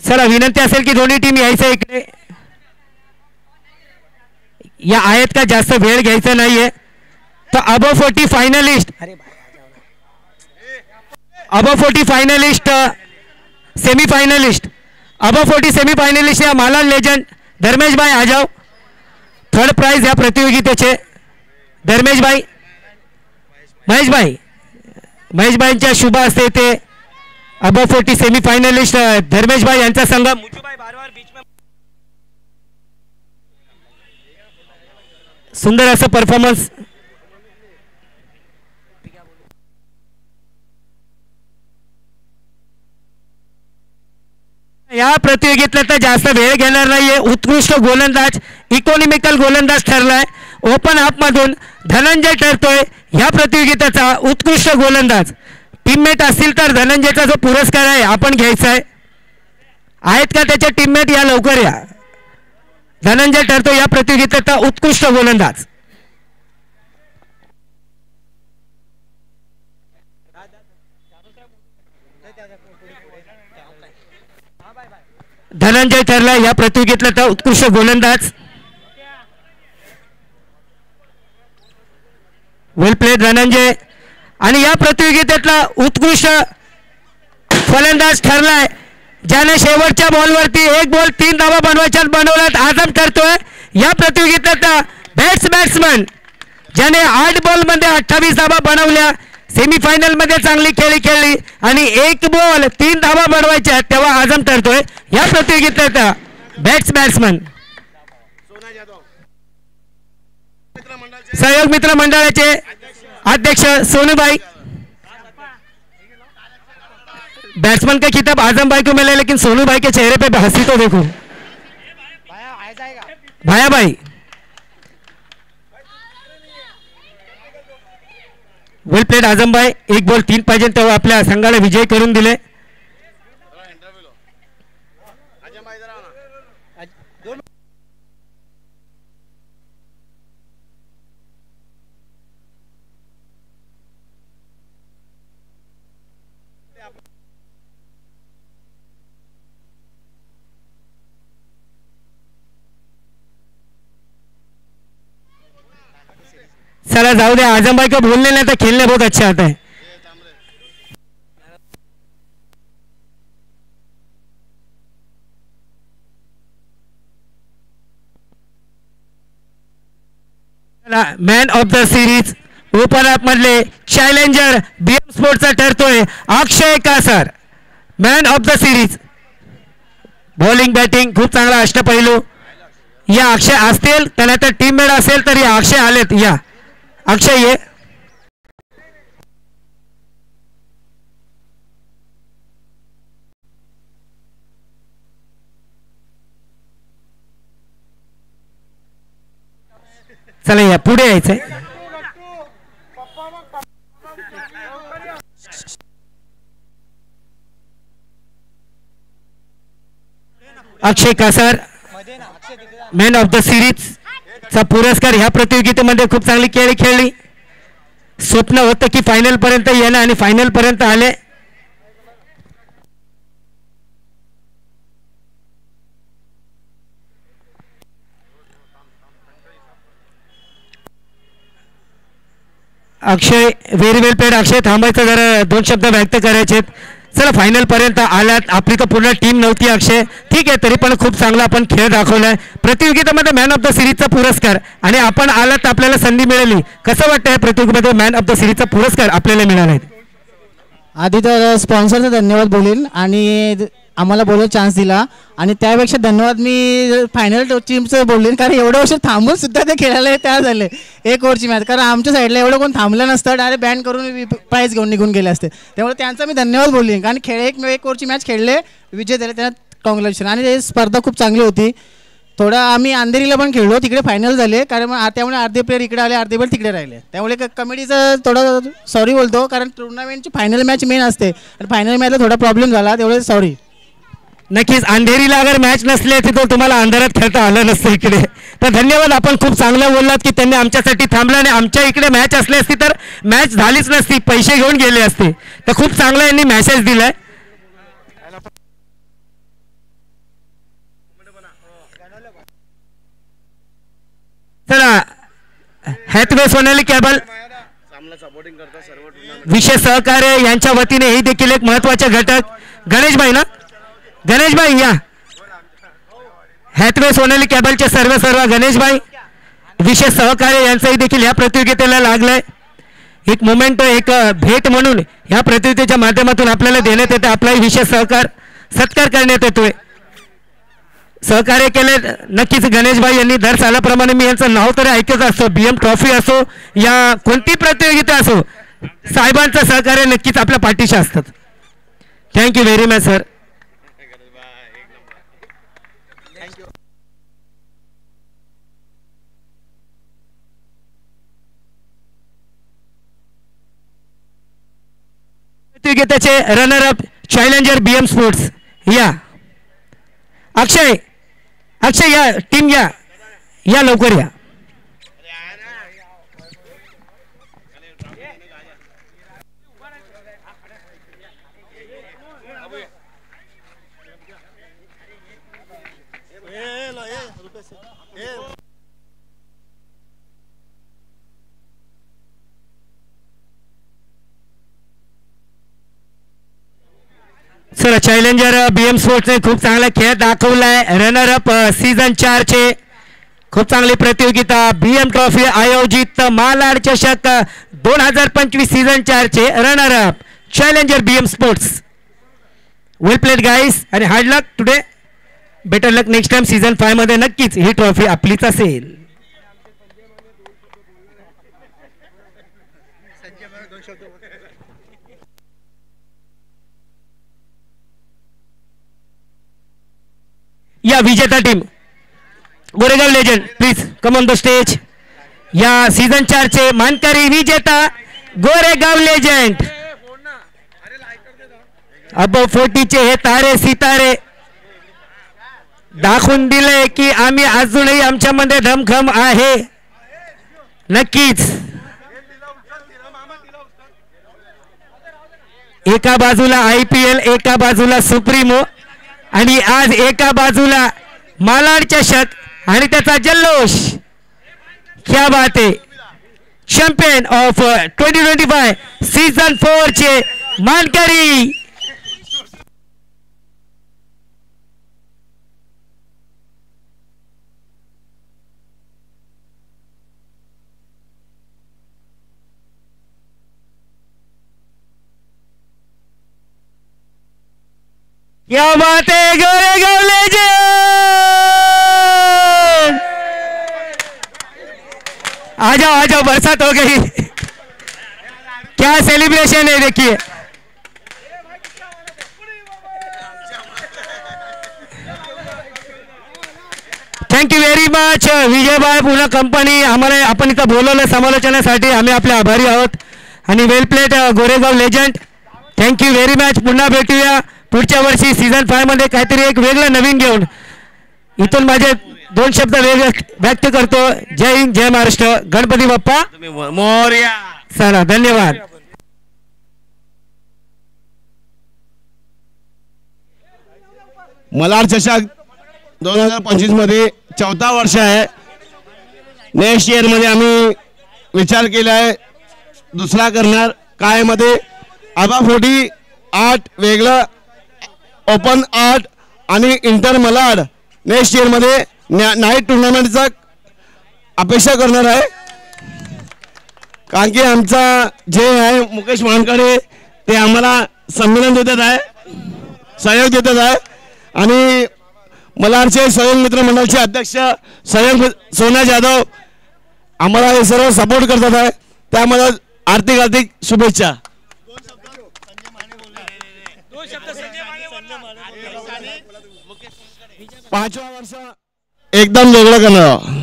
चला विनंती असेल की दोन्ही टीम यायचं इकडे या आहेत का जास्त वेळ घ्यायचा नाहीये तो above 40 finalist above 40 finalist semi finalist above 40 semi finalist या मालाड लेजंड धर्मेश भाई आ जाओ थर्ड प्राइज या प्रतियोगितेचे धर्मेश भाई महेश भाईंच्या शुभ असते ते अबव 40 सेमी फायनलिस्ट धर्मेश भाई यांचा संघ सुंदर असं परफॉर्मन्स या प्रतियोगितेत तर जास्त वेळ घेणार नाहीये उत्कृष्ट गोलंदाज इकॉनॉमिकल गोलंदाज ठरलाय ओपन हाफ मधून धनंजय ठरतोय या प्रतियोगितेचा उत्कृष्ट गोलंदाज टीममेट असतील तर धनंजयचा जो पुरस्कार आहे आपण घ्यायचा आहे आहेत का त्याचे टीममेट या लवकर या धनंजय ठरतो या प्रतियोगितेचा उत्कृष्ट गोलंदाज धनंजय ठरला या प्रतियोगितेतला उत्कृष्ट गोलंदाज वेल प्लेड धनंजय आणि या प्रतियोगितेतला उत्कृष्ट फलंदाज ठरलाय ज्याने शेवटच्या बॉलवरती एक बॉल 3 धावा बनवल्यात आजम करतोय या प्रतियोगितेतला बॅट्समन ज्याने 8 बॉलमध्ये 28 धावा बनवल्या सेमीफायनल मध्ये चांगली खेळली आणि एक बॉल 3 धावा बनवायच्या तेव्हा आजम करतोय या प्रतियोगितेचा बॅट्समन सहयोग मित्र मंडळाचे अध्यक्ष सोनूभाई बैट्समैन का खिताब आजम भाई को मिला लेकिन सोनू भाई के चेहरे पे हंसी तो देखो भाया भाई वेल प्लेड आजम भाई एक बॉल 3 पाहिजे तेव्हा आपल्या संघाला विजय करून दिले चला जाऊ दे आजम भाई को बोलने नहीं तो खेलने बहुत अच्छा आता है man of the series open up मधले चॅलेंजर बीएम स्पोर्ट्सचा ठरतोय Akshay Kasar man of the series bowling batting खूप चांगला अष्टपैलू या अक्षय असतील त्याला तर टीममेट असेल तर या अक्षय आलेत या अक्षय ये चला या पुढे यायचंय Akshay Kasar man of the series चा पुरस्कार ह्या प्रतियोगितेमध्ये खूप चांगली खेळली स्वप्न होतं की फायनल पर्यंत येणं आणि फायनल पर्यंत आले Akshay very well played Akshay थांबायचं जरा 2 शब्द व्यक्त करायचे चला फायनल पर्यंत आलात आपली तर पूर्ण टीम नव्हती अक्षय ठीक आहे तरी पण खूप चांगला आपण खेळ दाखवलाय प्रतियोगितेमध्ये मॅन ऑफ द सिरीजचा पुरस्कार आणि आपण आलात आपल्याला संधी मिळाली कसं वाटतं प्रतियोगितेमध्ये मॅन ऑफ द सिरीजचा पुरस्कार आपल्याला मिळाला आधी तर स्पॉन्सरचा धन्यवाद बोलेल आणि आम्हाला बोलायला चान्स दिला आणि त्यापेक्षा धन्यवाद मी फायनल टीमचं बोलेन कारण एवढं वर्ष थांबून सुद्धा ते खेळायला तयार झाले 1 ओव्हरची मॅच कारण आमच्या साईडला एवढं कोण थांबलं नसतं डायरेक्ट बॅन करून प्राईज घेऊन निघून गेले असते त्यामुळे त्यांचा मी धन्यवाद बोलेन कारण एक ओव्हरची मॅच खेळले विजय झाले त्यांना कॉंग्रॅच्युलेशन आणि स्पर्धा खूप चांगली होती थोडं आम्ही अंधेरीला पण खेळलो तिकडे फायनल झाले कारण त्यामुळे अर्धे प्लेयर इकडे आले अर्धे प्लेयर तिकडे राहिले त्यामुळे कमिटीचं थोडं सॉरी बोलतो कारण टुर्नामेंटची फायनल मॅच मेन असते आणि फायनल मॅचला थोडा प्रॉब्लेम झाला तेवढे सॉरी नक्कीच अंधेरीला अगर मॅच नसली असती तर तुम्हाला अंधारात खेळता आलं नसतं इकडे तर धन्यवाद आपण खूप चांगलं बोललात की त्यांनी आमच्यासाठी थांबलं आणि आमच्या इकडे मॅच असली असती तर मॅच झालीच नसती पैसे घेऊन गेले असते तर खूप चांगला यांनी मेसेज दिलाय चला हॅथवे सोनाली केबल विशेष सहकार्य यांच्या वतीने हे देखील एक महत्वाचे घटक गणेशभाई ना गणेशभाई या हॅथवे सोनाली केबलचे सर्व गणेशभाई विशेष सहकार्य यांचंही देखील या प्रतियोगितेला लागलंय. एक मोमेंट एक भेट म्हणून या प्रतियोगितेच्या माध्यमातून आपल्याला देण्यात येते. आपलाही विशेष सत्कार करण्यात येतोय. सहकार्य केले नक्कीच गणेशभाई यांनी दर सालाप्रमाणे मी यांचं नाव तरी ऐकत असतो. BM ट्रॉफी असो या कोणती प्रतियोगिता असो साहेबांचं सहकार्य नक्कीच आपल्या पाठीशी असतात. Thank you very much sir. प्रतियोगितेचे runner up challenger BM sports या अक्षय या टीम या लवकर या. सर चॅलेंजर BM स्पोर्ट्सने खूप चांगला खेळ दाखवलाय. रनर अप सीझन 4 चे खूप चांगली प्रतियोगिता BM ट्रॉफी आयोजित मालाड चषक 2025 सीझन 4 चे runner up challenger BM sports. Well played guys आणि hard luck today. Better luck next time season 5 मध्ये नक्कीच ही ट्रॉफी आपलीच असेल. या विजेता team Goregaon legend please come on the stage. या सीझन 4 चे मानकरी विजेता गोरेगाव लेजेंड. अबव 40 चे हे तारे सितारे दाखवून दिले की आम्ही अजूनही आमच्यामध्ये दमखम आहे. नक्कीच एका बाजूला IPL एका बाजूला सुप्रीमो आणि आज एका बाजूला मालाड चषक आणि त्याचा जल्लोष. क्या बात आहे. चॅम्पियन ऑफ 2025 सीझन 4 चे मानकरी क्या बात है गोरेगाव लेजेंड. आ जाओ बरसात हो गई. क्या सेलिब्रेशन है देखिए. थँक्यू व्हेरी मच विजयभाई पुन्हा कंपनी आम्हाला आपण इथं बोलवलं समालोचनासाठी. आम्ही आपले आभारी आहोत. आणि well plate Goregaon legend. Thank you very much. पुन्हा भेटूया पुढच्या वर्षी सीझन 5 मध्ये काहीतरी एक वेगळं नवीन घेऊन. इथून माझे 2 शब्द व्यक्त करतो. जय हिंद जय महाराष्ट्र. गणपती बाप्पा मोरया. चला धन्यवाद. मालाड चषक 2025 मध्ये 4था वर्ष आहे. नेक्स्ट इयर मध्ये आम्ही विचार केला आहे दुसरा करणार. काय मध्ये आबा 40 8 वेगळं ओपन 8 आणि इंटर मालाड नेक्स्ट इयर मध्ये नाईट टुर्नामेंटचा अपेक्षा करणार आहे. कारण की आमचा जे आहे मुकेश वानकडे ते आम्हाला संमेलन देतात आहे सहयोग देतात आहे. आणि मलाडचे सहयोग मित्र मंडळाचे अध्यक्ष सहयोग सोना जाधव आम्हाला हे सर्व सपोर्ट करतात आहे. त्यामध्ये आर्थिक शुभेच्छा. 5व्या वर्ष एकदम वेगळं करणार.